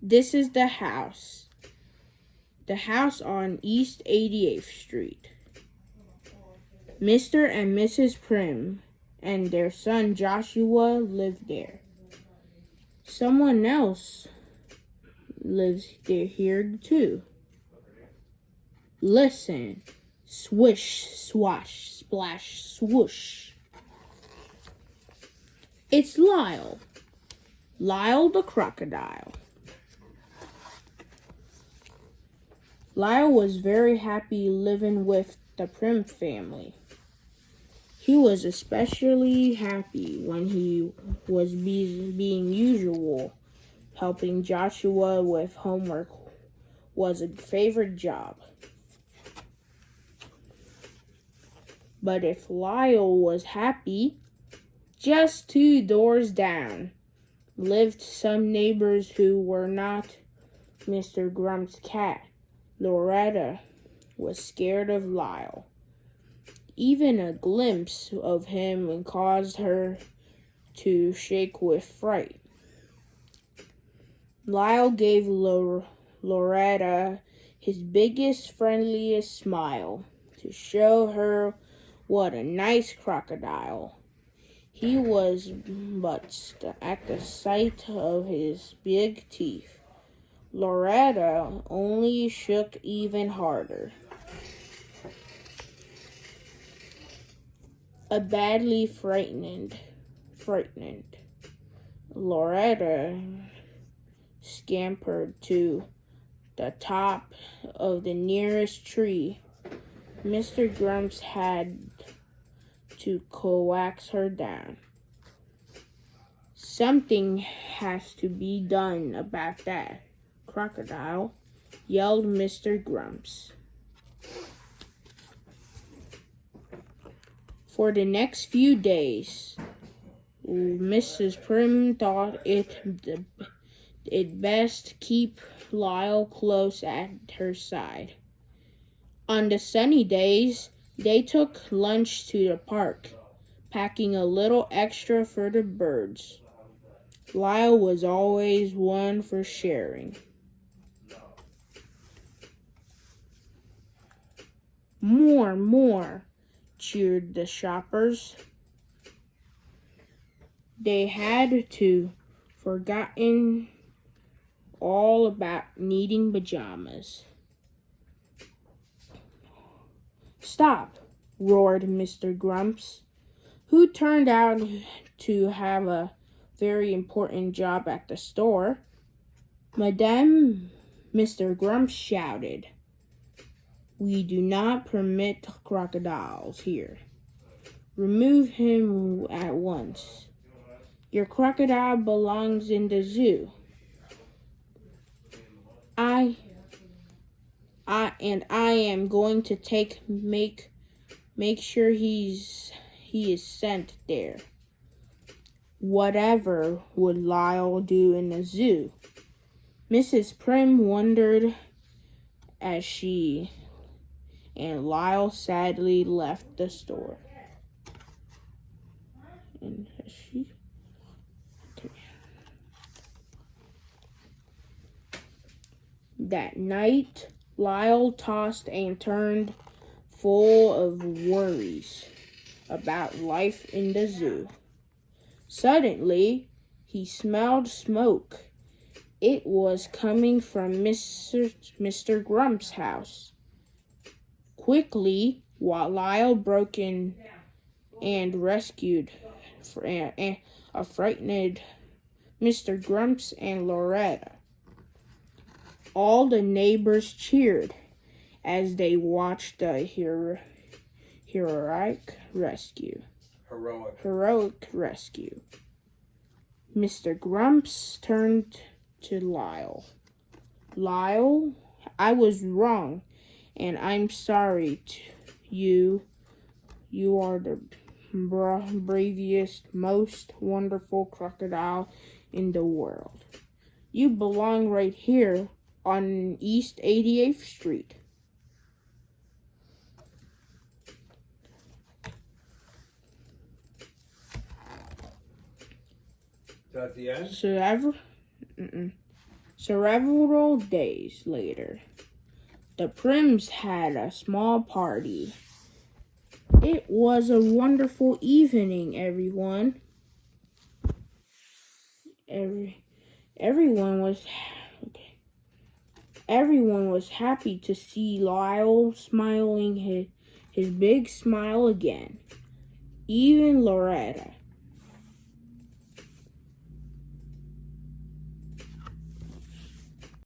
This is the house. The house on East 88th Street. Mr. and Mrs. Prim and their son Joshua lived there. Someone else lives there here too. Listen. Swish, swash, splash, swoosh. It's Lyle. Lyle the crocodile. Lyle was very happy living with the Prim family. He was especially happy when he was being usual. Helping Joshua with homework was a favorite job. But if Lyle was happy, just 2 doors down lived some neighbors who were not Mr. Grump's cat. Loretta was scared of Lyle. Even a glimpse of him caused her to shake with fright. Lyle gave Loretta his biggest, friendliest smile to show her what a nice crocodile he was, but at the sight of his big teeth, Loretta only shook even harder. A badly frightened, Loretta scampered to the top of the nearest tree. Mr. Grumps had to coax her down. Something has to be done about that, Crocodile, yelled Mr. Grumps. For the next few days, Mrs. Prim thought it best keep Lyle close at her side. On the sunny days, they took lunch to the park, packing a little extra for the birds. Lyle was always one for sharing. More, cheered the shoppers. They had to forgotten all about needing pajamas. Stop, roared Mr. Grumps, who turned out to have a very important job at the store. Madame, Mr. Grumps shouted. We do not permit crocodiles here. Remove him at once. Your crocodile belongs in the zoo. I am going to make sure he is sent there. Whatever would Lyle do in the zoo? Mrs. Prim wondered as she and Lyle sadly left the store. That night, Lyle tossed and turned, full of worries about life in the zoo. Suddenly, he smelled smoke. It was coming from Mr. Grump's house. Quickly, while Lyle broke in and rescued a frightened Mr. Grumps and Loretta. All the neighbors cheered as they watched the heroic rescue. Mr. Grumps turned to Lyle. Lyle, I was wrong, and I'm sorry. You are the bravest, most wonderful crocodile in the world. You belong right here on East 88th Street. Is that the end? So Several days later, the Prims had a small party. It was a wonderful evening, everyone. Everyone was happy to see Lyle smiling his big smile again. Even Loretta.